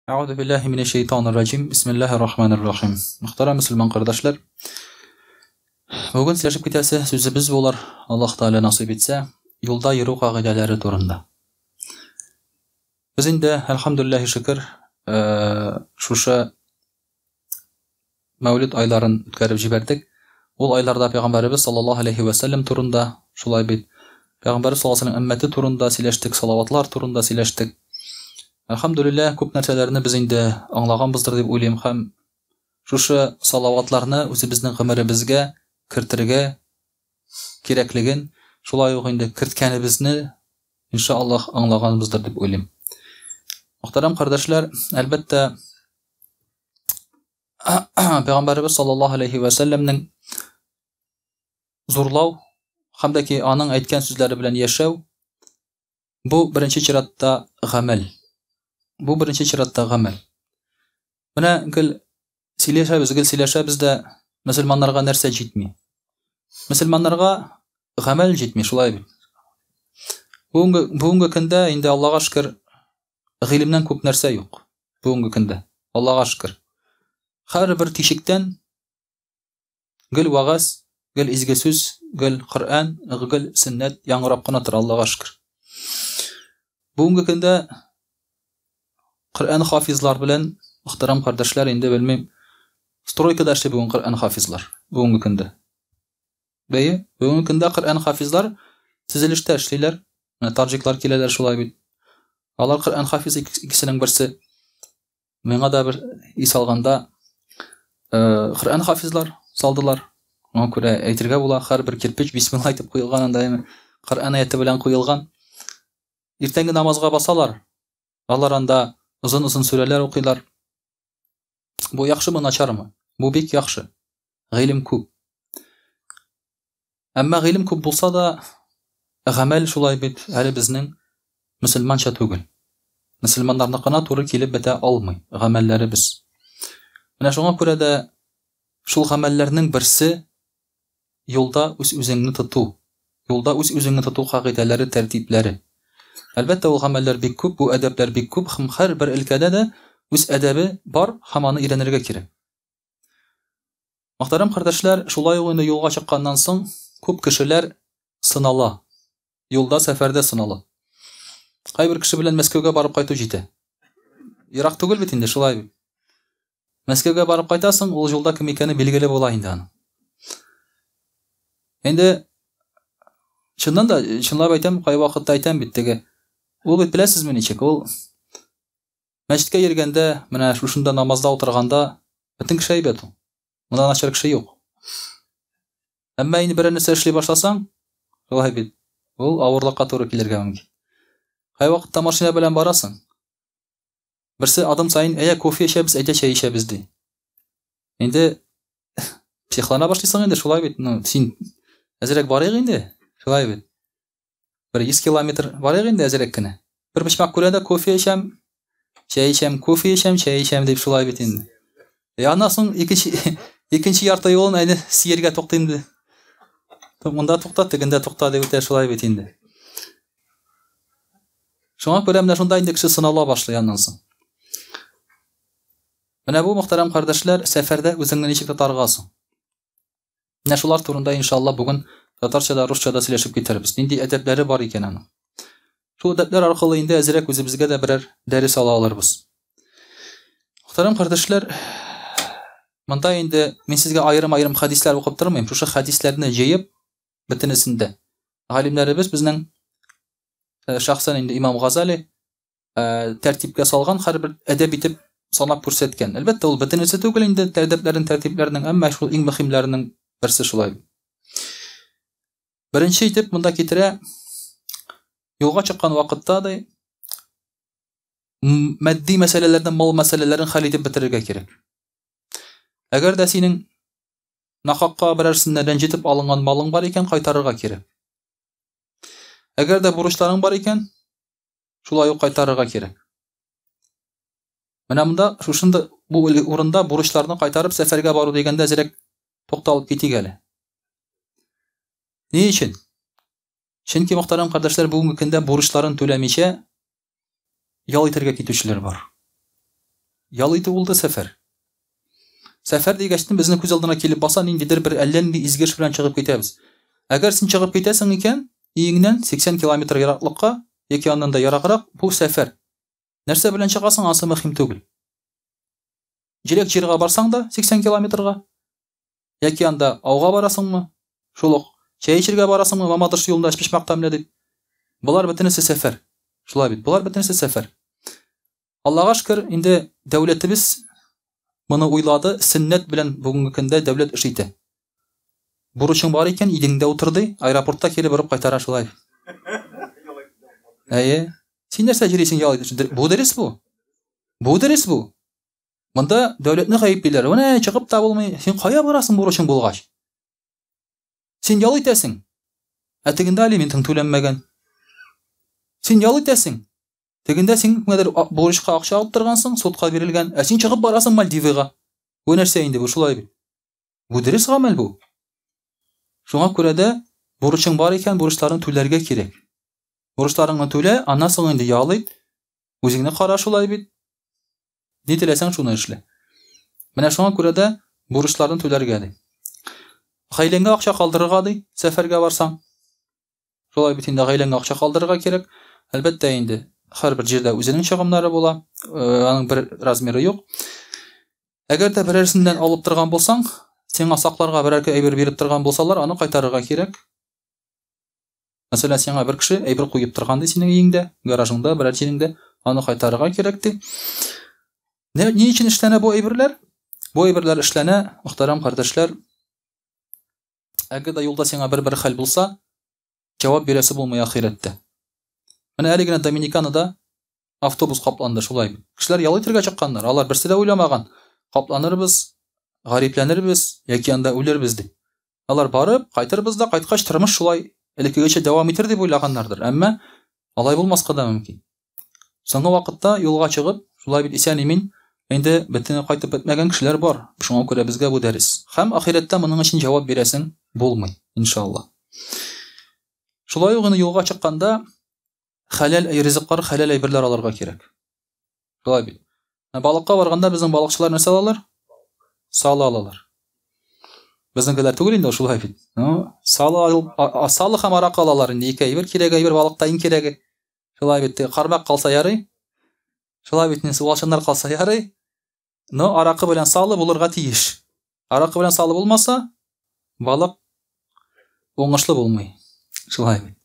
Euzu billahi mineşşeytanirracim. Bismillahirrahmanirrahim. Muhtaram Müslüman kardeşler. Bugün сөйләшеп китәсе сүзебез булыр, Аллаһ Таала насыйп итсә, юлда йөрү кагыйдәләре турында. Без инде, әлхәмдүлиллаһи шөкер, шушы Мәүлид айларын үткәреп җибәрдек. Ул айларда Пәйгамбәрбез саллаллаһу алейхи ва саллям турында, шулай бит, Пәйгамбәр саллаллаһу алейхи ва саллям өммәте турында сөйләштек, салаватлар турында сөйләштек. Әлхәмдүлиллаһ, күп нәрсәләрне без инде аңлаганбыздыр дип уйлыйм һәм шушы салаватларны үзебезнең гомеребезгә кертергә кирәклеген, шулай ук инде керткәнебезне иншаллаһ аңлаганбыздыр дип уйлыйм. Мөхтәрәм кардәшләр, әлбәттә Пәйгамбәрбез саллаллаһу алейхи ва саллямның зурлау һәм дә ки аның әйткән сүзләре белән яшәү бу беренче чиратта гамәл. Бу беренче чиратта гамәл. Менә гел сөйләшәбез дә мөселманнарга нәрсә җитми. Мөселманнарга гамәл җитми, шулай бит. Бүгенге көндә инде Аллаһка шөкер гыйлемнән күп нәрсә юк. Бүгенге көндә Аллаһка шөкер. Һәрбер тишектән гел вагаз, гел изге сүз, гел Коръән, гел сөннәт яңгырап кына тора, Аллаһка шөкер. Бүгенге көндә Коръән хафизлар белән, мөхтәрәм кардәшләр, инде белмим, стройкада эшли бүген Коръән хафизлар. Бүгенге көндә. Бәйе, бүгенге көндә Коръән хафизлар төзелештә эшлиләр. Менә таҗиклар киләләр, шулай бит. Алар Коръән хафиз икесенең берсе. Миңа да бер ис алганда Коръән хафизлар салдылар. Аңа күрә әйтергә була, һәрбер кирпеч бисмилла әйтеп куелган, анда Коръән аяты белән куелган. Иртәнге намазга басалар. Алар анда узын-узын сүрәләр укыйлар. Бу яхшымы, начармы? Бу бик яхшы. Гыйлем күп. Әмма гыйлем күп булса да, гамәл шулай бит, әле безнең мөселманча түгел. Мөселманнарныкына туры килеп бетә алмый гамәлләребез. Менә шуңа күрә дә шул гамәлләрнең берсе юлда үз-үзеңне тоту. Юлда үз-үзеңне тоту кагыйдәләре, тәртипләре. Әлбәттә, ул гамәлләр бик күп, бу әдәпләр бик күп, һәм һәрбер өлкәдә дә үз әдәбе бар, һәм аны өйрәнергә кирәк. Мөхтәрәм кардәшләр, шулай ук инде юлга чыкканнан соң күп кешеләр сынала. Юлда, сәфәрдә сынала. Кайбер кеше белән Мәскәүгә барып кайту җитә. Ерак түгел бит инде, шулай бит. Мәскәүгә барып кайтасың, ул юлда кем икәне билгеле була инде аны. Инде чыннан да, чынлап әйтәм, кай вакытта әйтәм бит теге. Ул бит беләсезме ничек? Ул мәчеткә йөргәндә, менә шушында намазда утырганда, бөтен кеше әйбәт ул. Монда начар кеше юк. Әмма инде бер нәрсә эшли башласаң, шулай бит. Ул авырлыкка туры килергә мөмкин. Кай вакытта машина белән барасың. Берсе адым сайын, әйе, кофе эчәбез, әйдә чәй эчәбез ди. Инде психлана башлыйсың инде, шулай бит. Син әзрәк барыйк инде, шулай бит. 100 километр барыйк инде әзрәк кенә. Бер почмак күрәдә кофе эчәм, чәй эчәм, кофе эчәм, чәй эчәм дип шулай бит инде. Аннан соң икенче ярты юлын әйне сиергә туктый инде. Монда тукта, тегендә тукта дип үтә, шулай бит инде. Шуңа күрә менә шунда инде кеше сынала башлый аннан соң. Менә бу, мөхтәрәм кардәшләр, сәфәрдә үзеңне ничек тотарга соң? Менә шулар турында иншалла бүген татарчада, русчада сөйләшеп китербез. Нинди әдәпләре бар икән аның. Шул әдәпләр аркылы инде әзрәк үзебезгә дә берәр дәрес ала алырбыз. Мөхтәрәм кардәшләр, монда инде мин сезгә аерым-аерым хадислар укып тормыйм. Шушы хадисларны җыеп бөтенесендә галимнәребез безнең шәхсән инде Имам Газали тәртипкә салган, һәрбер әдәп итеп санап күрсәткән. Әлбәттә, ул бөтенесе түгел инде әдәпләрен, тәртипләрнең, әмма шул иң мөһимләренең берсе шулай. Беренче итеп монда китерә, юлга чыккан вакытта да матди мәсьәләләрдән мал мәсьәләләрен хәл итеп бетерергә кирәк. Әгәр дә синең нахакка берәрсеннән рәнҗетеп алынган малың бар икән, кайтарырга кирәк. Әгәр дә бурычларың бар икән, шулай ук кайтарырга кирәк. Менә монда шушында бу урында бурычларны кайтарып сәфәргә бару дигәндә әзрәк тукталып китик әле. Ни өчен? Чөнки, мөхтәрәм кардәшләр, бүгенге көндә бурычларын түләмичә ял итәргә китүчеләр бар. ял итү булды сәфәр. Сәфәр дигәчтен безнең күз алдына килеп баса ниндидер бер әллә нинди изгеш белән чыгып китәбез. Әгәр син чыгып китәсең икән, өеңнән 80 километр ераклыкка яки аннан да ераграк бу сәфәр. Нәрсә белән чыгасың, асы мөһим түгел. Җирәк җиргә барсаң да 80 километрга, яки анда ауга барасыңмы, шул ук чәй эчәргә барасыңмы, Мамадыш юлында эчпешмәктә менә дип. Булар бөтенесе сәфәр. Шулай бит, булар бөтенесе сәфәр. Аллага шөкер, инде дәүләтебез моны уйлады, сөннәт белән бүгенге көндә дәүләт эш итә. Бурычың бар икән, идеңдә утырды, аэропортта килеп барып кайтара шулай. Әйе. Син нәрсә җирисең ял итеп? Бу дөрес бу. Бу дөрес бу. Монда дәүләтне гаеплиләр. Менә чыгып та булмый. Син кая барасың бурычың булгач? Син ял итәсең. Тегендә алиментың түләнмәгән. Син ял итәсең. Тегендә син кемдер бурычка акча алып торгансың, судка бирелгән. Син чыгып барасың Мальдивага. Бу нәрсә инде бу шулай бит. Бу дөрес гамәл бу. Шуңа күрә дә бурычың бар икән, бурычларын түләргә кирәк. Бурычларыңны түлә, аннан соң инде ял ит. Үзеңне кара шулай бит. Ни теләсәң шуны эшлә. Менә шуңа күрә дә бурычларын түләргә ди. Гаиләңгә акча калдырырга ди, сәфәргә барсаң. Шулай бит инде гаиләңгә акча калдырырга кирәк. Әлбәттә инде һәрбер җирдә үзенең чыгымнары була, аның бер размеры юк. Әгәр дә берәрсеннән алып торган булсаң, сиңа сакларга берәр әйбер биреп торган булсалар, аны кайтарырга кирәк. Мәсәлән, сиңа бер кеше әйбер куеп торган ди синең өеңдә, гаражыңда, берәр җиреңдә, аны кайтарырга кирәк ди. Ни өчен эшләнә бу әйберләр? Бу әйберләр эшләнә, мөхтәрәм кардәшләр. Әгәр дә юлда сиңа бер хәл булса, җавап бирәсе булмый ахирәттә. Менә әле генә Доминиканада автобус капланды шулай. Кешеләр ял итәргә чыкканнар, алар берсе дә уйламаган. Капланырбыз, гарипләнербез, яки анда үлербез дип. Алар барып, кайтырбыз да, кайткач тормыш шулай элеккегечә дәвам итер дип уйлаганнардыр. Әмма алай булмаска да мөмкин. Соңгы вакытта юлга чыгып, шулай бит исән-имин инде бөтен кайтып бетмәгән кешеләр бар. Шуңа күрә безгә бу дәрес. Һәм ахирәттә моның өчен җавап бирәсең булмый, иншаллах. Шулай ук юлга чыкканда халал ризыклар, халал әйберләр алырга кирәк. Шулай бит. Балыкка барганда безнең балыкчылар нәрсә алалар? Салы алалар. Безнекеләр түгел инде шулай бит. Салы һәм арак алалар инде. Ике әйбер кирәк, әйбер балыкта иң кирәге. Шулай бит. Кармак калса ярый. Шулай бит, суалчаннар калса ярый. Аракы белән салы булырга тиеш. Аракы белән салы булмаса, балык уңышлы булмый. Шулай бит.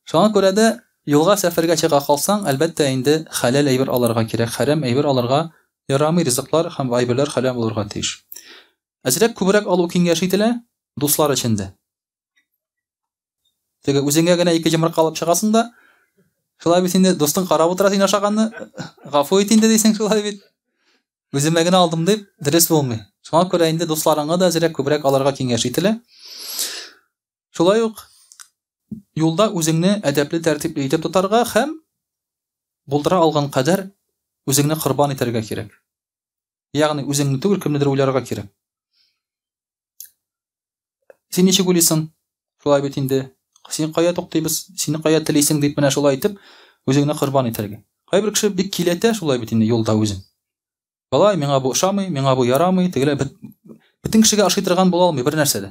Шуңа күрә дә юлга сәфәргә чыга калсаң, әлбәттә инде халал әйбер алырга кирәк, харам әйбер алырга ярамый, ризыклар һәм әйберләр халал булырга тиеш. Әзрәк күбрәк алу киңәш ителә дуслар өчен дә. Теге үзеңә генә ике җимрак алып чыгасың да, шулай бит инде дустың карап утыра син ашаганны, гафу ит инде дисең шулай бит. Үземә генә алдым дип дөрес булмый. Шуңа күрә инде дусларыңа да әзрәк күбрәк алырга киңәш ителә. Шулай ук юлда үзеңне әдәпле, тәртипле итеп тотарга һәм булдыра алган кадәр үзеңне корбан итәргә кирәк. Ягъни үзеңне түгел, кемнедер уйларга кирәк. Син ничек уйлыйсың? Шулай бит инде. Син кая туктыйбыз, син кая телисең дип менә шулай итеп үзеңне корбан итәргә. Кайбер кеше бик киләтә шулай бит инде юлда үзен. Балай, миңа бу ошамый, миңа бу ярамый, тегеләр бөтен кешегә ошый торган була алмый бер нәрсәдә.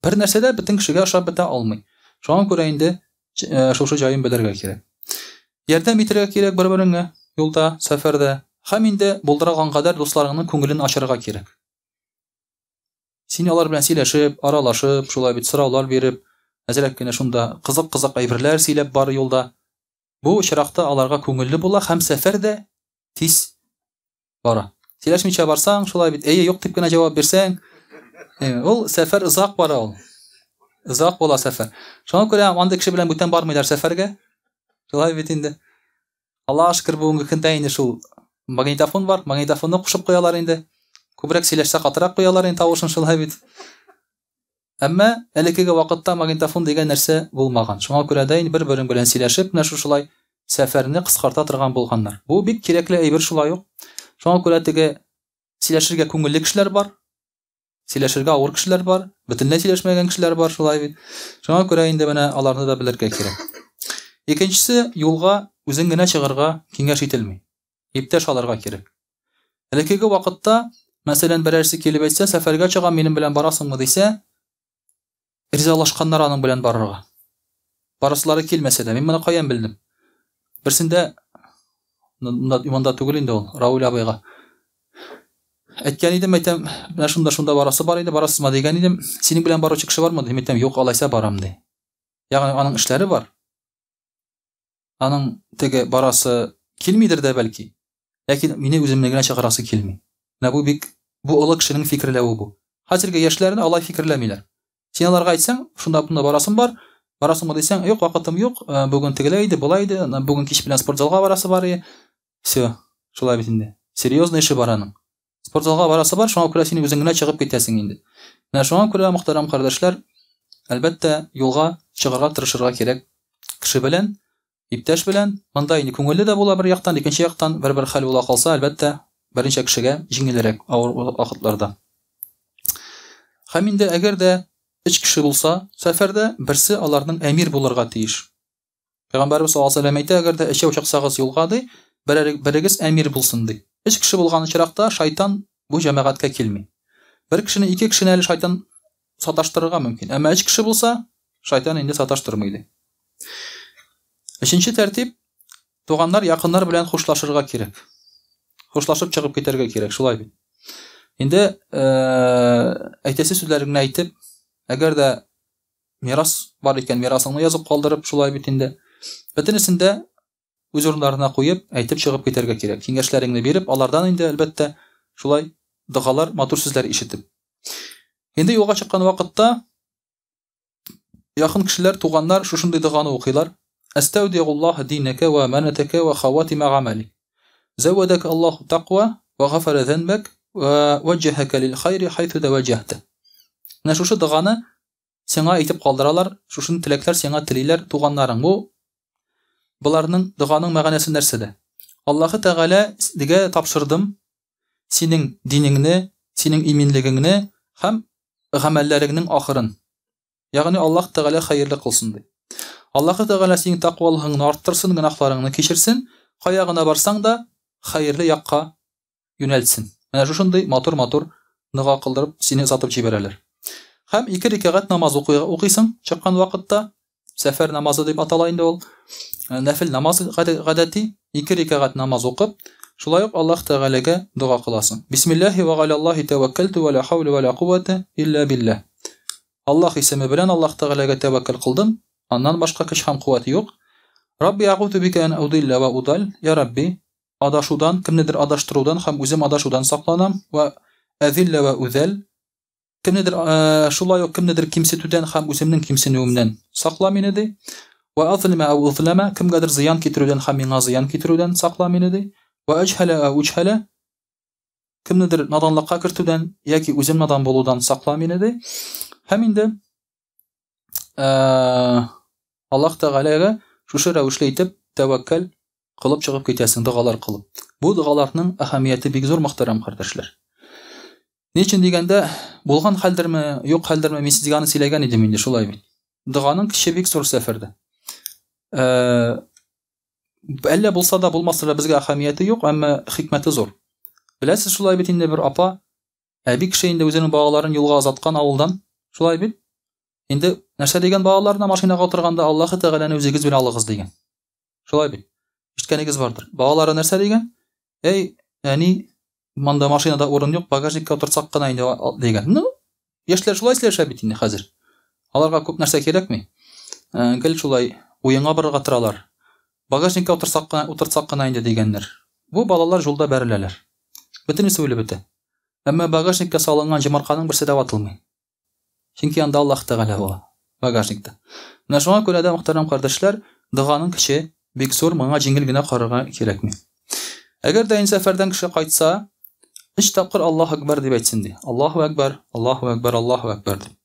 Бер нәрсәдә бөтен кешегә ошап бетә алмый. Шуңа күрә инде шушы җаен белергә кирәк. Ярдәм итәргә кирәк бер-береңә юлда, сәфәрдә. Һәм инде булдырган кадәр дусларыңның күңелен ачарга кирәк. Син алар белән сөйләшеп, аралашып, шулай бит сораулар биреп, әзрәк кенә шунда кызык-кызык әйберләр сөйләп бар юлда. Бу чиракта аларга күңелле була һәм сәфәр дә тиз бара. Сөйләшмичә барсаң, шулай бит әйе, юк дип кенә җавап бирсәң, ул сәфәр узак бара ул. Узак була сәфәр. Шуңа күрә анда кеше белән бүтән бармыйлар сәфәргә. Шулай бит инде. Аллаһ шөкер бүгенге көндә инде шул магнитофон бар, магнитофонны кушып куялар инде. Күбрәк сөйләшсә катырак куялар инде тавышын шулай бит. Әмма элекеге вакытта магнитофон дигән нәрсә булмаган. Шуңа күрә дә инде бер-берең белән сөйләшеп, менә шулай сәфәрне кыскарта торган булганнар. Бу бик кирәкле әйбер шулай ук. Шуңа күрә теге сөйләшергә күңелле кешеләр бар. Сөйләшергә авыр кешеләр бар, бөтенләй сөйләшмәгән кешеләр бар шулай бит. Шуңа күрә инде менә аларны да белергә кирәк. Икенчесе, юлга үзең генә чыгарга киңәш ителми. Иптәш алырга кирәк. Элекеге вакытта, мәсәлән, берәрсе килеп әйтсә, сәфәргә чыгам, минем белән барасыңмы дисә, ризалашканнар аның белән барырга. Барыслары килмәсә дә, мин моны каян белдем? Берсендә монда түгел инде ул, Раул абыйга. Әйткән идем, әйтәм, менә шунда барасы бар иде, барасызмы дигән идем. Синең белән баручы кеше бармы? Дим, әйтәм, юк, алайса барам ди. Ягъни аның эшләре бар. Аның теге барасы килмидер дә бәлки. Ләкин мине үземне генә чыгарасы килми. Менә бу олы кешенең фикерләве бу. Хәзерге яшьләрне алай фикерләмиләр. Син аларга әйтсәң, шунда бунда барасың бар, барасыңмы дисәң, юк, вакытым юк, бүген тегеләй иде, булай иде, бүген кич белән спортзалга барасы бар иде. Всё, шулай бит инде. Серьезный эше бар аның. Спортзалга барасы бар, шуңа күрә син үзең генә чыгып китәсең инде. Менә шуңа күрә, мөхтәрәм кардәшләр, әлбәттә, юлга чыгарга тырышырга кирәк. Кеше белән, иптәш белән, монда инде күңелле дә була бер яктан, икенче яктан бер хәл була калса, әлбәттә, беренче кешегә җиңелрәк авыр вакытларда. Һәм инде әгәр дә 3 кеше булса, сәфәрдә берсе аларның әмир булырга тиеш. Пәйгамбәрбез саллаллаһу алейһи ва сәллям әйтә, әгәр дә эчәү чыксагыз юлга ди, берегез әмир булсын ди. 3 кеше булган очракта шайтан бу җәмәгатькә килми. Бер кешене, 2 кешене әле шайтан саташтырырга мөмкин. Әмма 3 кеше булса, шайтан инде саташтырмый ди. 3нче тәртип, туганнар, якыннар белән хушлашырга кирәк. Хушлашып чыгып китәргә кирәк, шулай бит. Инде әйтәсе сүзләреңне әйтеп, әгәр дә мирас бар икән, мирасыңны язып калдырып, шулай бит инде. Бөтенесендә үз урыннарына куеп, әйтеп чыгып китәргә кирәк. Киңәшләреңне биреп, алардан инде әлбәттә шулай дугалар, матур сүзләр ишетеп. Инде юлга чыккан вакытта якын кешеләр, туганнар шушындый дуганы укыйлар. Астаудиуллаһ динәкә ва аманатәкә ва хаватима гамали. Завадак Аллаһу тaqwa ва гафара занбак ва ваҗҗаһака лил хайри хайсу тавajjahta. Менә шушы дуганы сиңа әйтеп калдыралар, шушын теләкләр сиңа телиләр туганнарың. Буларның дуганың мәгънәсе нәрсәдә? Аллаһы Тәгалә дигә тапшырдым синең динеңне, синең иминлегеңне һәм гамәлләреңнең ахырын. Ягъни Аллаһ Тәгалә хәерле кылсын ди. Аллаһы Тәгалә синең тaqwалыгыңны арттырсын, гынаһларыңны кечерсен, кая гына барсаң да хәерле якка юнәлтсен. Менә шушындый матур-матур ныга кылдырып сине сатып җибәрәләр. Һәм 2 рәкъәт намаз укыйсың чыккан вакытта, сәфәр намазы дип атала инде ул. Нәфил намаз гадәти 2 рәкъәт намаз укып, шулай ук Аллаһ Тәгаләгә дуга кыласың. Бисмиллаһи ва галаллаһи таваккалту ва ла хавла ва ла куввата илля биллах. Аллаһ исеме белән Аллаһ Тәгаләгә тәвәккәл кылдым. Аннан башка көч һәм куәт юк. Рабби аъуду бика ан удилля ва удал. Я Рабби, адашудан, кемнедер адаштырудан һәм үзем адашудан сакланам. Ва азилля ва удал. Кемнедер шулай ук кемнедер кимсетүдән һәм үземнең кимсенүемнән сакла мине ди. Ва азлима ау узлама, кемгәдер зыян китерүдән һәм миңа зыян китерүдән сакла мине ди. Ва аҗһала ау уҗһала, кемнедер наданлыкка кертүдән яки үзем надан булудан сакла мине ди. Һәм инде Аллаһ Тәгаләгә шушы рәвешле итеп тәвәккәл кылып чыгып китәсең, дугалар кылып. Бу дугаларның әһәмияте бик зур, мөхтәрәм кардәшләр. Ничен дигәндә, булган хәлдерме, юк хәлдерме, мин сезгә аны сөйләгән идем инде, шулай бит. Дуганың кече бик зур сәфәрдә. Әллә булса да, булмаса да безгә әһәмияте юк, әмма хикмәте зур. Беләсез, шулай бит инде бер апа, әби кеше инде үзенең балаларын юлга азаткан авылдан, шулай бит. Инде нәрсә дигән балаларына машинага утырганда Аллаһы Тәгаләне үзегез белән алыгыз дигән. Шулай бит. Ишеткәнегез бардыр. Балалары нәрсә дигән? Әй, әни, монда машинада урын юк, багажникка утырсак кына инде дигән. Ну, яшьләр шулай сөйләшә бит инде хәзер. Аларга күп нәрсә кирәкми. Гел шулай уенга барырга торалар. Багажникка утырсак кына инде дигәннәр. Бу балалар жолда бәреләләр. Бөтенесе үлеп бетә. Әмма багажникка салынган җимарканың берсе дә ватылмый. Чөнки анда Аллаһ Тәгалә була багажникта. Менә шуңа күрә дә, мөхтәрәм кардәшләр, дуганың кече бик зур, моңа җиңел генә карарга кирәкми. Әгәр дә сәфәрдән кеше кайтса, 3 тапкыр Аллаһу акбар дип әйтсен ди. Аллаһу акбар, Аллаһу акбар, Аллаһу акбар дип.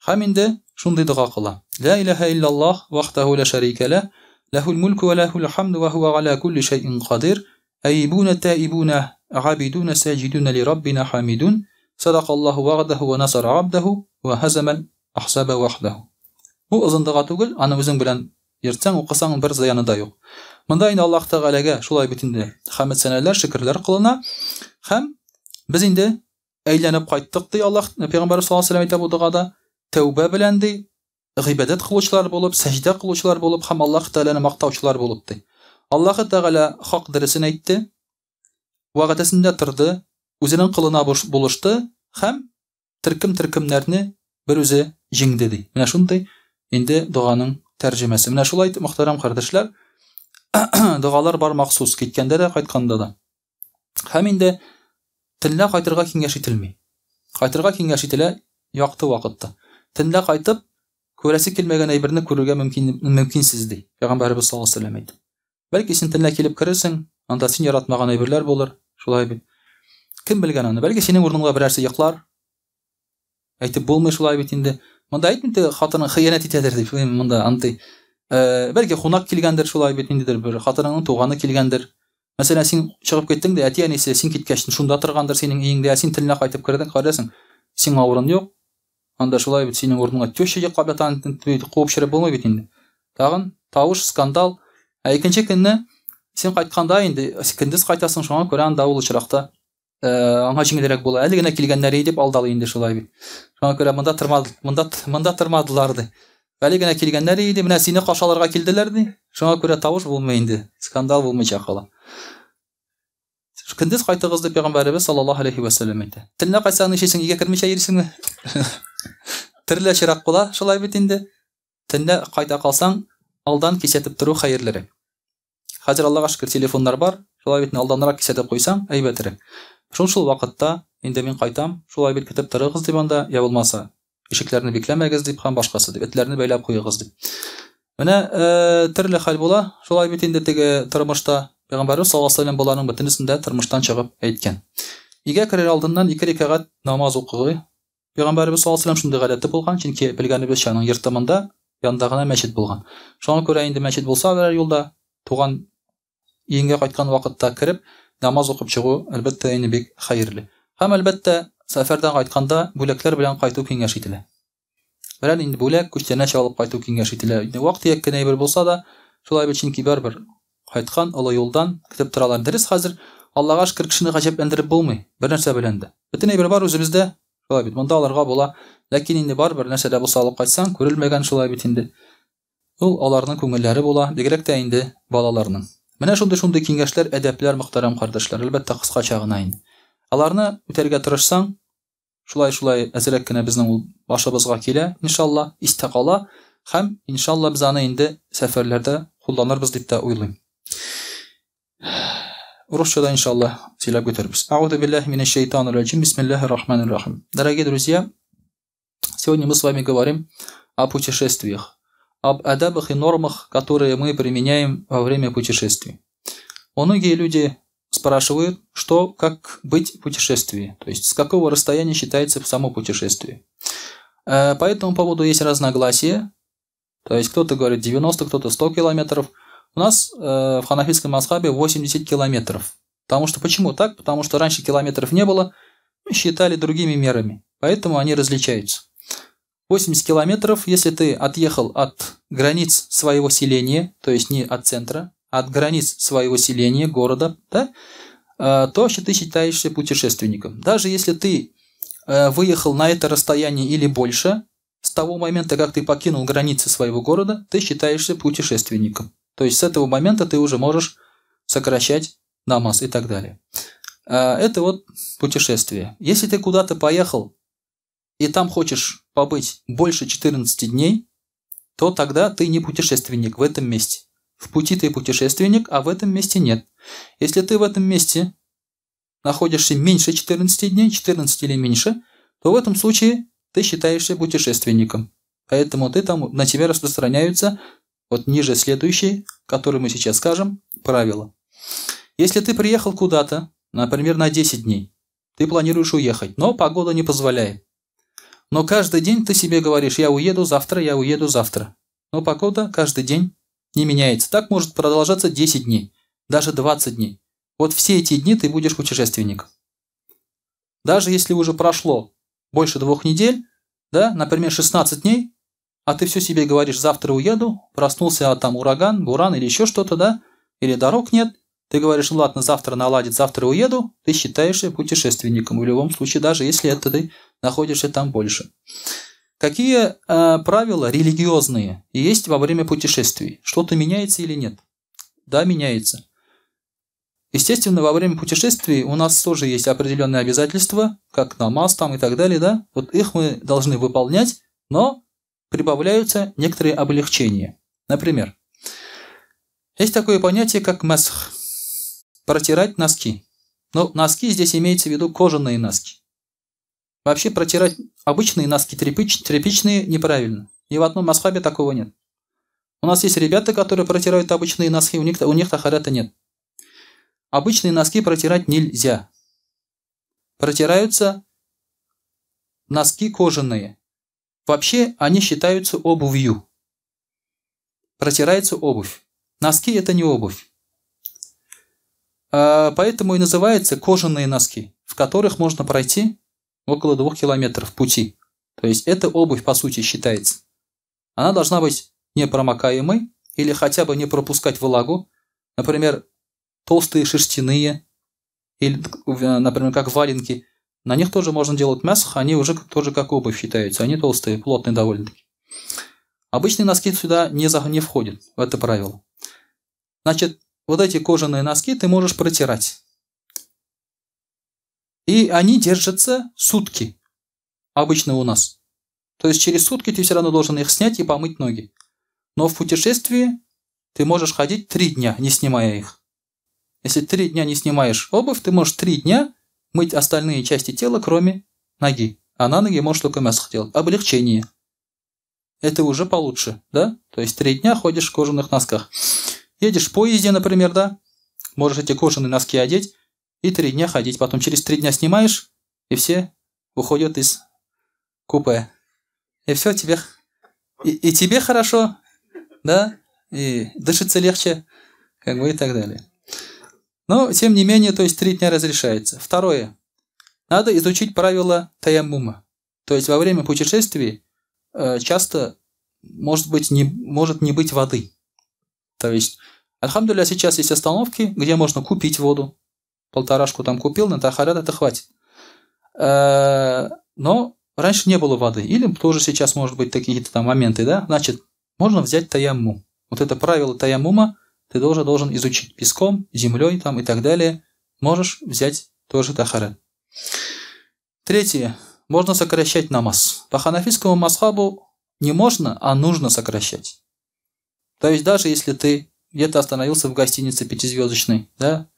Һәм инде шундый дуга кыла. Ла илаһа илляллаһ вахдаху ла шарика ла, лахул мулку ва лахул хамду ва хува ала кулли шайъин кадир. Айбуна таибуна, абидуна саҗидуна ли раббина хамидун. Садақаллаһу вa'даһу ва насара 'абдаһу ва һазамал ахсаба вахдаһу. Бу узындыга түгел, аны үзең белән йөртсәң, укысаң бер зыяны да юк. Монда инде Аллаһ Тәгаләгә шулай бит инде хәмд сәнәләр, шикерләр кылына. Һәм без инде әйләнеп кайттык ди Аллаһ Пәйгамбәр саллаллаһу алейһи ва сәлләм әйтә бу дугада, тәүбә белән ди, гыйбадәт кылучылар булып, сәҗдә кылучылар булып һәм Аллаһ Тәгаләне мактаучылар булып ди. Аллаһ Тәгалә хак дәресен әйтте, вәгъдәсендә торды, үзенең кылына булышты һәм төркемнәрне бер үзе җиңде ди. Менә шундый инде дуганың тәрҗемәсе. Менә шулай итеп, мөхтәрәм кардәшләр, дугалар бар махсус, киткәндә дә, кайтканда да. Һәм инде төнлә кайтырга киңәш ителми. Кайтырга киңәш ителә якты вакытта. Төнлә кайтып, күрәсе килмәгән әйберне күрергә мөмкинсез ди. Пәйгамбәрбез саллаллаһу алейһи ва сәлләм әйтте. Бәлки син төнлә килеп керерсең, анда син яратмаган әйберләр булыр, шулай бит. Кем белгән аны? Бәлки синең урыныңда берәрсе йоклар. Әйтеп булмый шулай бит инде. Монда әйтмәде, хатының хыянат итәдер дип, монда антый. Бәлки кунак килгәндер шулай бит индидер, бер хатыныңның туганы килгәндер. Мәсәлән, син чыгып киттең дә, әти-әнисе син киткәч шунда торгандыр синең өеңдә, син төнлә кайтып кердең, карасың. Син авырын юк. Анда шулай бит синең урыныңа теща йоклап ятан куып чыгып булмый бит инде. Тагын тавыш, скандал. Икенче көнне син кайтканда инде көндез кайтасың, шуңа күрә анда ул очракта аңа җиңелрәк була. Әле генә килгәннәр дип алдалы инде шулай бит. Шуңа күрә монда тормадылар ди. Әле генә килгәннәр иде, менә сине кашаларга килделәр ди. Шуңа күрә тавыш булмый инде. Скандал булмыйча кала. Көндез кайтыгыз дип Пәйгамбәрбез саллаллаһу алейһи ва сәлләм әйтә. Төнлә кайтсаң ничәсең, игә кермичә йөрисеңме? Төрле чирак була, шулай бит инде. Төнлә кайта калсаң, алдан кисәтеп тору хәерлерәк. Хәзер Аллаһка шөкер телефоннар бар, шулай бит алданрак кисәтеп куйсаң, әйбәтрәк. Шул вакытта инде мин кайтам, шулай бит көтеп торыгыз дип анда, я булмаса, ишекләрне бикләмәгез дип һәм башкасы дип, этләрне бәйләп куйыгыз дип. Менә төрле хәл була, шулай бит инде теге тормышта Пәйгамбәрбез саллаллаһу алейһи ва сәлләм буларның бөтенесендә тормыштан чыгып әйткән. Игә керер алдыннан 2 рәкъәт намаз укыгы. Пәйгамбәрбез саллаллаһу алейһи ва сәлләм шундый гадәте булган, чөнки белгәнебезчә аның йортымында янда гына мәчет булган. Шуңа күрә инде мәчет булса берәр юлда туган өеңгә кайткан вакытта кереп намаз укып чыгу әлбәттә инде бик хәерле. Һәм әлбәттә сәфәрдән кайтканда бүләкләр белән кайту киңәш ителә. Берәр инде бүләк күчтәнә чалып кайту киңәш ителә. Инде вакыт яккына әйбер булса да, шулай бит чөнки барбер кайткан олы юлдан көтеп торалар. Дөрес, хәзер Аллаһка шөкер кешене гаҗәпләндереп булмый. Бер нәрсә белән дә. Бөтен әйбер бар үзебездә. Шулай бит монда аларга була. Ләкин инде барбер нәрсәдә булса алып кайтсаң, күрелмәгән шулай бит инде. Ул аларның күңелләре була, бигрәк тә инде балаларның. Менә шундый киңәшләр, әдәпләр, мөхтәрәм кардәшләр, әлбәттә кыскача гына инде. Аларны үтәргә тырышсаң, шулай әзрәк кенә безнең ул башыбызга килә, иншалла, истә кала һәм иншалла без аны инде сәфәрләрдә кулланырбыз дип тә уйлыйм. Русчада иншалла сөйләп үтербез. Аузу биллахи минаш шайтанир раджим. Бисмиллахир рахманир рахим. Дорогие друзья, сегодня мы с вами говорим о путешествиях, об адабах и нормах, которые мы применяем во время путешествий. Многие люди спрашивают, что, как быть в путешествии, то есть с какого расстояния считается само путешествие. По этому поводу есть разногласия, то есть кто-то говорит 90, кто-то 100 километров. У нас в ханафитском мазхабе 80 километров. Почему так? Потому что раньше километров не было, мы считали другими мерами, поэтому они различаются. 80 километров, если ты отъехал от границ своего селения, то есть не от центра, а от границ своего селения, города, да, то ты считаешься путешественником. Даже если ты выехал на это расстояние или больше, с того момента, как ты покинул границы своего города, ты считаешься путешественником. То есть с этого момента ты уже можешь сокращать намаз и так далее. Это вот путешествие. Если ты куда-то поехал и там хочешь побыть больше 14 дней, то тогда ты не путешественник в этом месте. В пути ты путешественник, а в этом месте нет. Если ты в этом месте находишься меньше 14 дней, 14 или меньше, то в этом случае ты считаешься путешественником. Поэтому на тебя распространяются вот ниже следующие, которые мы сейчас скажем, правила. Если ты приехал куда-то, например, на 10 дней, ты планируешь уехать, но погода не позволяет. Но каждый день ты себе говоришь: я уеду завтра, я уеду завтра. Но погода каждый день не меняется. Так может продолжаться 10 дней, даже 20 дней. Вот все эти дни ты будешь путешественником. Даже если уже прошло больше 2 недель, да, например, 16 дней, а ты все себе говоришь: завтра уеду, проснулся, а там ураган, буран или еще что-то, да, или дорог нет, ты говоришь, ну ладно, завтра наладит, завтра уеду, ты считаешься путешественником. В любом случае, даже если это ты находишься там больше. Какие правила религиозные есть во время путешествий? Что-то меняется или нет? Да, меняется. Естественно, во время путешествий у нас тоже есть определенные обязательства, как намаз там и так далее, да? Вот их мы должны выполнять, но прибавляются некоторые облегчения. Например, есть такое понятие, как масх. Протирать носки. Но носки здесь имеется в виду кожаные носки. Вообще протирать обычные носки тряпичные неправильно. Ни в одном масхабе такого нет. У нас есть ребята, которые протирают обычные носки, у них тахарата нет. Обычные носки протирать нельзя. Протираются носки кожаные. Вообще они считаются обувью. Протирается обувь. Носки – это не обувь. Поэтому и называются кожаные носки, в которых можно пройти около 2 километров пути. То есть это обувь по сути считается. Она должна быть непромокаемой или хотя бы не пропускать влагу. Например, толстые шерстяные, или, например, как валенки. На них тоже можно делать масх, они уже тоже как обувь считаются. Они толстые, плотные довольно-таки. Обычные носки сюда не входят, в это правило. Значит, вот эти кожаные носки ты можешь протирать. И они держатся сутки. Обычно у нас. То есть через сутки ты все равно должен их снять и помыть ноги. Но в путешествии ты можешь ходить 3 дня, не снимая их. Если 3 дня не снимаешь обувь, ты можешь 3 дня мыть остальные части тела, кроме ноги. А на ноги можешь только масх делать. Облегчение. Это уже получше, да? То есть 3 дня ходишь в кожаных носках. Едешь в поезде, например, да? Можешь эти кожаные носки одеть и 3 дня ходить. Потом через 3 дня снимаешь, и все уходят из купе. И все, тебе... И тебе хорошо, да? И дышится легче, как бы и так далее. Но, тем не менее, то есть 3 дня разрешается. Второе. Надо изучить правила таяммума. То есть во время путешествий часто может не быть воды. То есть, альхамдулилля, сейчас есть остановки, где можно купить воду. 1,5 там купил, на тахарат это хватит. Но раньше не было воды. Или тоже сейчас может быть какие-то там моменты, да? Значит, можно взять таяммум. Вот это правило таяммума ты должен изучить песком, землей там и так далее. Можешь взять тоже тахарат. Третье. Можно сокращать намаз. По ханафитскому масхабу не можно, а нужно сокращать. То есть даже если ты где-то остановился в гостинице 5-звездочной, да,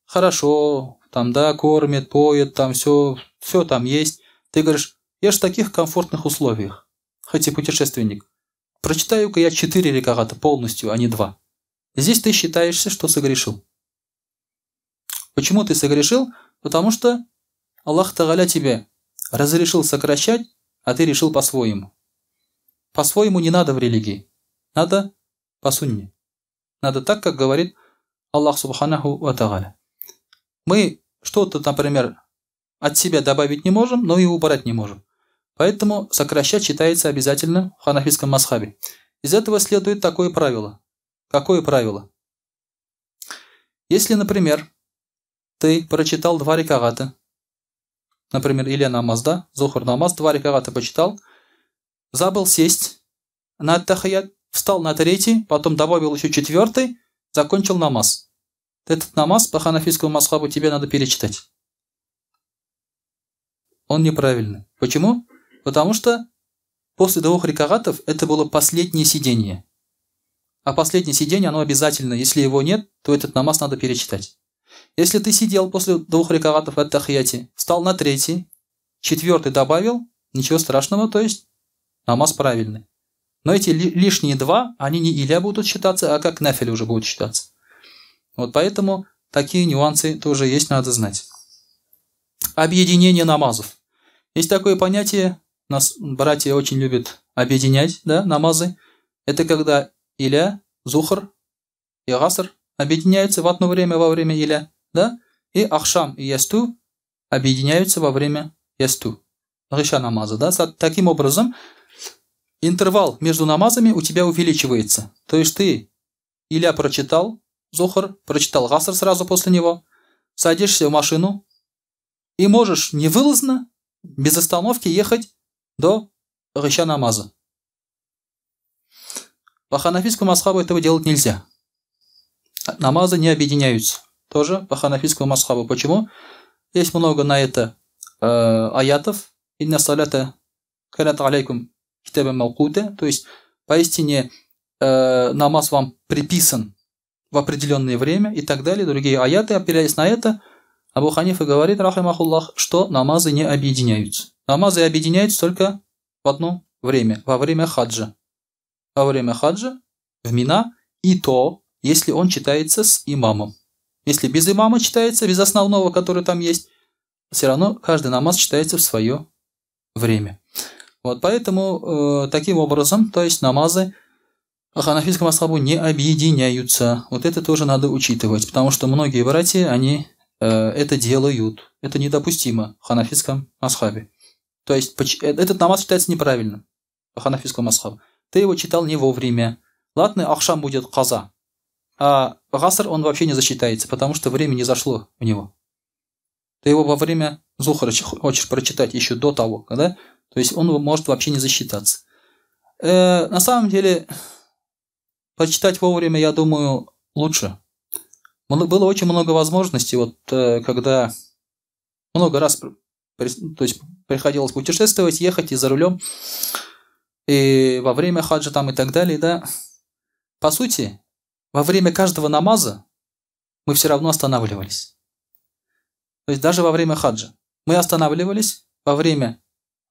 хорошо, там, да, кормят, поят, там все там есть. Ты говоришь, я же в таких комфортных условиях, хоть и путешественник. Прочитаю-ка я 4 рекагата полностью, а не 2. Здесь ты считаешься, что согрешил. Почему ты согрешил? Потому что Аллах Тааля тебе разрешил сокращать, а ты решил по-своему. По-своему не надо в религии. Надо по сунне. Надо так, как говорит Аллах Субханаху ва Тааля. Мы что-то, например, от себя добавить не можем, но и убрать не можем. Поэтому сокращать считается обязательно в ханафитском масхабе. Из этого следует такое правило. Какое правило? Если, например, ты прочитал 2 рекагата, например, или намаз, да, зухр намаз, 2 рекагата почитал, забыл сесть на ат-тахият, встал на 3, потом добавил еще 4, закончил намаз. Этот намаз по ханафитскому масхабу тебе надо перечитать. Он неправильный. Почему? Потому что после 2 рекагатов это было последнее сидение. А последнее сидение, оно обязательно. Если его нет, то этот намаз надо перечитать. Если ты сидел после 2 рекагатов ат-тахияти, встал на 3, 4 добавил, ничего страшного, то есть намаз правильный. Но эти лишние 2, они не иля будут считаться, а как нафиль уже будут считаться. Вот поэтому такие нюансы тоже есть, надо знать. Объединение намазов. Есть такое понятие, нас братья очень любят объединять, да, намазы. Это когда иля, зухр и гаср объединяются в одно время во время иля, да, и ахшам и ясту объединяются во время ясту, риша намаза, да. Таким образом, интервал между намазами у тебя увеличивается. То есть ты иля прочитал, зухр, прочитал гаср сразу после него, садишься в машину и можешь невылазно, без остановки ехать до гиша намаза. По ханафийскому масхабу этого делать нельзя. Намазы не объединяются. Тоже по ханафийскому масхабу. Почему? Есть много на это аятов. Инна салята канат алейкум китабан мавкута. То есть, поистине, намаз вам приписан в определенное время и так далее. Другие аяты, опираясь на это, Абу Ханифа говорит, рахимахуллах, что намазы не объединяются. Намазы объединяются только в одно время, во время хаджа. Во время хаджа в Мина, и то, если он читается с имамом. Если без имама читается, без основного, который там есть, все равно каждый намаз читается в свое время. Вот поэтому таким образом, то есть намазы по ханафийскому масхабу не объединяются. Вот это тоже надо учитывать, потому что многие братья, они это делают. Это недопустимо в ханафийском масхабе. То есть этот намаз считается неправильным по ханафийскому масхабу. Ты его читал не вовремя. Ладно, ахшам будет каза. А гаср он вообще не засчитается, потому что время не зашло в него. Ты его во время зухра хочешь прочитать еще до того, когда, то есть он может вообще не засчитаться. На самом деле, прочитать вовремя, я думаю, лучше. Было очень много возможностей, вот когда много раз то есть, приходилось путешествовать, ехать и за рулем, и во время хаджа там и так далее, да. По сути, во время каждого намаза мы все равно останавливались. То есть даже во время хаджа мы останавливались во время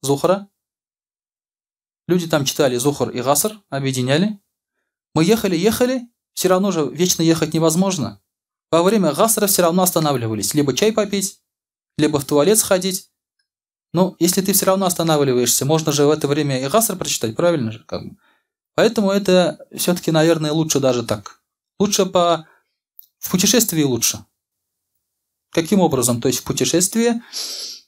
зухра. Люди там читали зухр и гаср, объединяли. Мы ехали, все равно же вечно ехать невозможно. Во время гасра все равно останавливались. Либо чай попить, либо в туалет сходить. Но если ты все равно останавливаешься, можно же в это время и гаср прочитать, правильно же? Как бы. Поэтому это все-таки, наверное, лучше даже так. Лучше в путешествии лучше. Каким образом? То есть в путешествии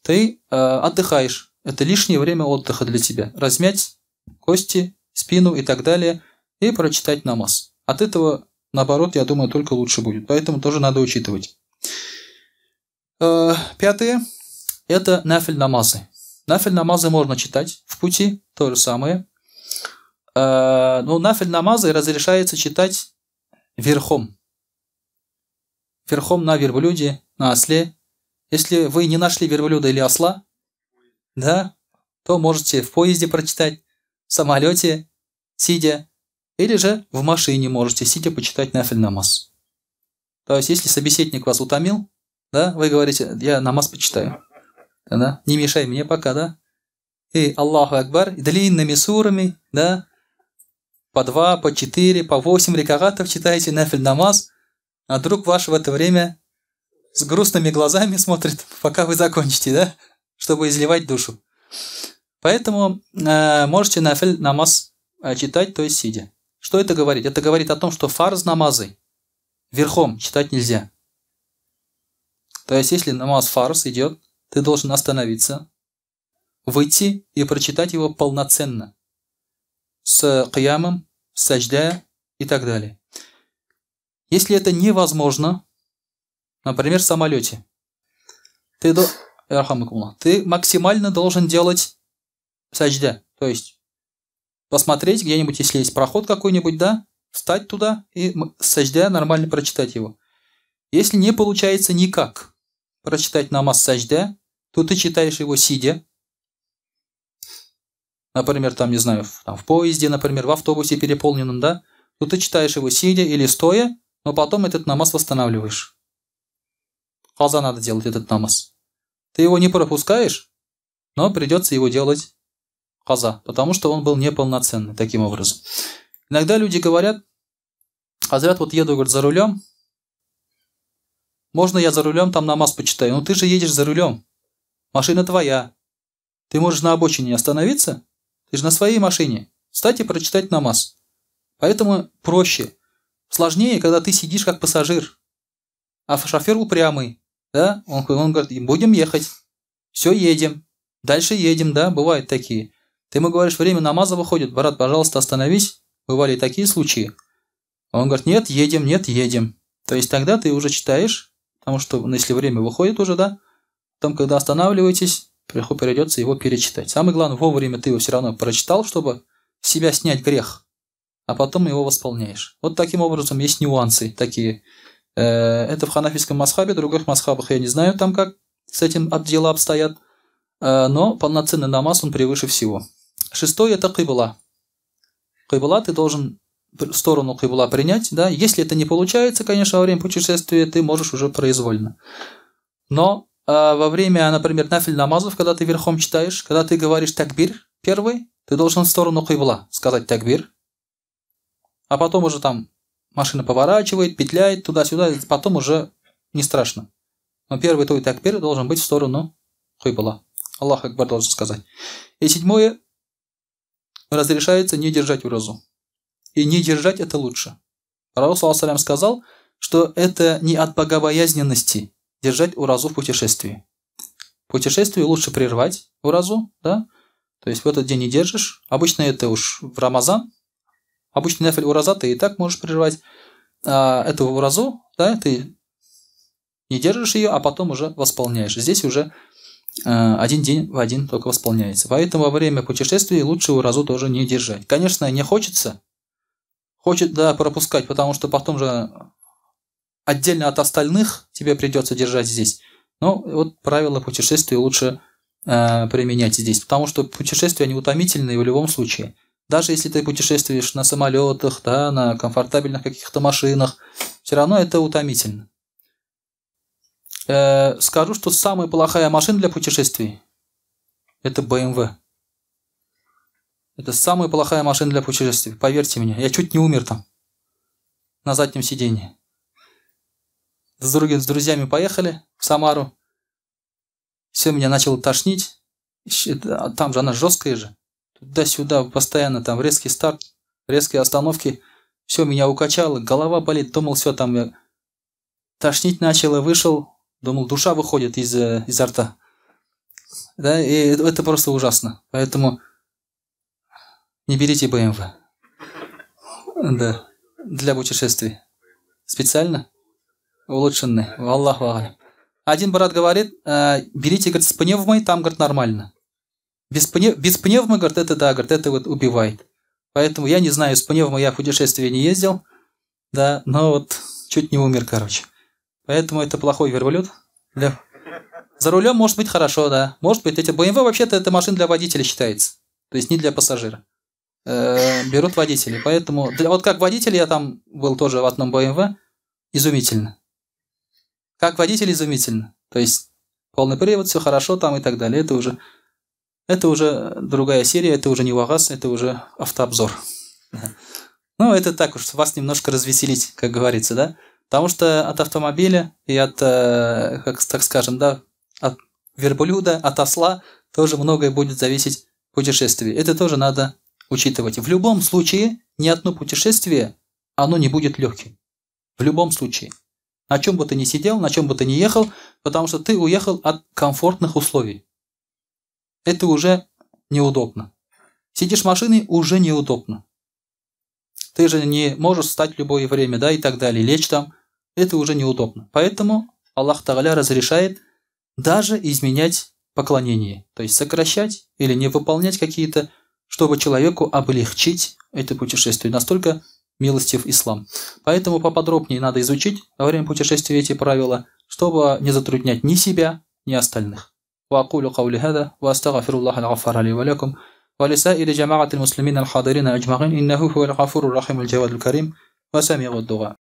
ты отдыхаешь. Это лишнее время отдыха для тебя. Размять кости, спину и так далее. И прочитать намаз. От этого, наоборот, я думаю, только лучше будет. Поэтому тоже надо учитывать. Пятое. Это нафиль намазы. Нафиль намазы можно читать в пути. То же самое. Но нафиль намазы разрешается читать верхом. Верхом на верблюде, на осле. Если вы не нашли верблюда или осла, да, то можете в поезде прочитать, в самолете, сидя, или же в машине можете, сидя, почитать нафиль намаз. То есть, если собеседник вас утомил, да, вы говорите, я намаз почитаю. Да, не мешай мне пока, да. И Аллаху Акбар, длинными сурами, да, по 2, по 4, по 8 рекагатов читаете нафиль намаз, а друг ваш в это время с грустными глазами смотрит, пока вы закончите, да, чтобы изливать душу. Поэтому можете нафиль намаз читать, то есть сидя. Что это говорит? Это говорит о том, что фарз намазы верхом читать нельзя. То есть, если намаз фарз идет, ты должен остановиться, выйти и прочитать его полноценно. С киямом, с саджда и так далее. Если это невозможно, например, в самолете, ты максимально должен делать саджда. То есть, посмотреть где-нибудь, если есть проход какой-нибудь, да, встать туда и саджда нормально прочитать его. Если не получается никак прочитать намаз саджда, то ты читаешь его сидя. Например, там, не знаю, в поезде, например, в автобусе переполненном, да, то ты читаешь его сидя или стоя, но потом этот намаз восстанавливаешь. Каза надо делать этот намаз. Ты его не пропускаешь, но придется его делать каза, потому что он был неполноценный таким образом. Иногда люди говорят, хазрат, вот еду, говорит, за рулем, можно я за рулем там намаз почитаю? Ну ты же едешь за рулем, машина твоя, ты можешь на обочине остановиться, ты же на своей машине, встать и прочитать намаз. Поэтому проще. Сложнее, когда ты сидишь как пассажир, а шофер упрямый, да, он говорит, будем ехать, все, едем, дальше едем, да, бывают такие. Ты ему говоришь, время намаза выходит, брат, пожалуйста, остановись, бывали такие случаи. А он говорит, нет, едем, То есть тогда ты уже читаешь, потому что если время выходит уже, да, потом, когда останавливаетесь, придется его перечитать. Самое главное, вовремя ты его все равно прочитал, чтобы с себя снять грех, а потом его восполняешь. Вот таким образом есть нюансы такие. Это в ханафийском масхабе, в других масхабах я не знаю там, как с этим дела обстоят, но полноценный намаз, он превыше всего. Шестое – это кибла. Кибла ты должен в сторону кибла принять, да. Если это не получается, конечно, во время путешествия ты можешь уже произвольно. Но во время, например, нафиль намазов, когда ты верхом читаешь, когда ты говоришь такбир первый, ты должен в сторону кибла сказать такбир, а потом уже там машина поворачивает, петляет туда-сюда, потом уже не страшно. Но первый твой такбир должен быть в сторону кибла. Аллах акбар должен сказать. И седьмое, разрешается не держать уразу. И не держать это лучше. Пророк саллаллаху алейхи ва саллям сказал, что это не от богобоязненности держать уразу в путешествии. В путешествии лучше прервать уразу, да? То есть в этот день не держишь. Обычно это уж в Рамазан. Обычно нафиль ураза ты и так можешь прервать. Эту уразу, да, ты не держишь ее, а потом уже восполняешь. Здесь уже один день в один только восполняется. Поэтому во время путешествия лучше уразу тоже не держать. Конечно, не хочется. Хочет, да, пропускать, потому что потом же отдельно от остальных тебе придется держать здесь. Но вот правила путешествия лучше применять здесь, потому что путешествия они утомительные в любом случае. Даже если ты путешествуешь на самолетах, да, на комфортабельных каких-то машинах, все равно это утомительно. Скажу, что самая плохая машина для путешествий – это BMW. Это самая плохая машина для путешествий. Поверьте мне, я чуть не умер там, на заднем сиденье. С друзьями поехали в Самару. Все, меня начало тошнить. Там же она жесткая же. Туда-сюда, постоянно там резкий старт, резкие остановки. Все, меня укачало, голова болит. Думал, все, там я тошнить начало, вышел. Думал, душа выходит изо рта. Да, и это просто ужасно. Поэтому не берите BMW. Да, для путешествий. Специально улучшенный. Аллаху алям. Один брат говорит, берите, говорит, с пневмой, там, говорит, нормально. Без пневмы, говорит, это да, говорит, это вот убивает. Поэтому я не знаю, с пневмой я в путешествие не ездил, да, но вот чуть не умер, короче. Поэтому это плохой верблюд. За рулем может быть хорошо, да. Может быть, эти BMW вообще-то это машина для водителя считается. То есть не для пассажира. Берут водители. Поэтому, вот как водитель, я там был тоже в одном BMW, изумительно. Как водитель изумительно. То есть полный привод, все хорошо там и так далее. Это уже другая серия, это уже не вагаз, это уже автообзор. Ну, это так уж, вас немножко развеселить, как говорится, да? Потому что от автомобиля и от, так скажем, да, от верблюда, от осла тоже многое будет зависеть в путешествии. Это тоже надо учитывать. В любом случае, ни одно путешествие, оно не будет легким. В любом случае. На чем бы ты ни сидел, на чем бы ты ни ехал, потому что ты уехал от комфортных условий. Это уже неудобно. Сидишь в машине, уже неудобно. Ты же не можешь встать в любое время, да, и так далее, лечь там. Это уже неудобно. Поэтому Аллах Тааля разрешает даже изменять поклонение. То есть сокращать или не выполнять какие-то, чтобы человеку облегчить это путешествие. Настолько милостив ислам. Поэтому поподробнее надо изучить во время путешествия эти правила, чтобы не затруднять ни себя, ни остальных. وأقول قولي هذا وأستغفر الله الغفار لي ولكم ولسائر جماعة المسلمين الحاضرين أجمعين إنه هو الغفور الرحيم الجواد الكريم وسميع الدعاء.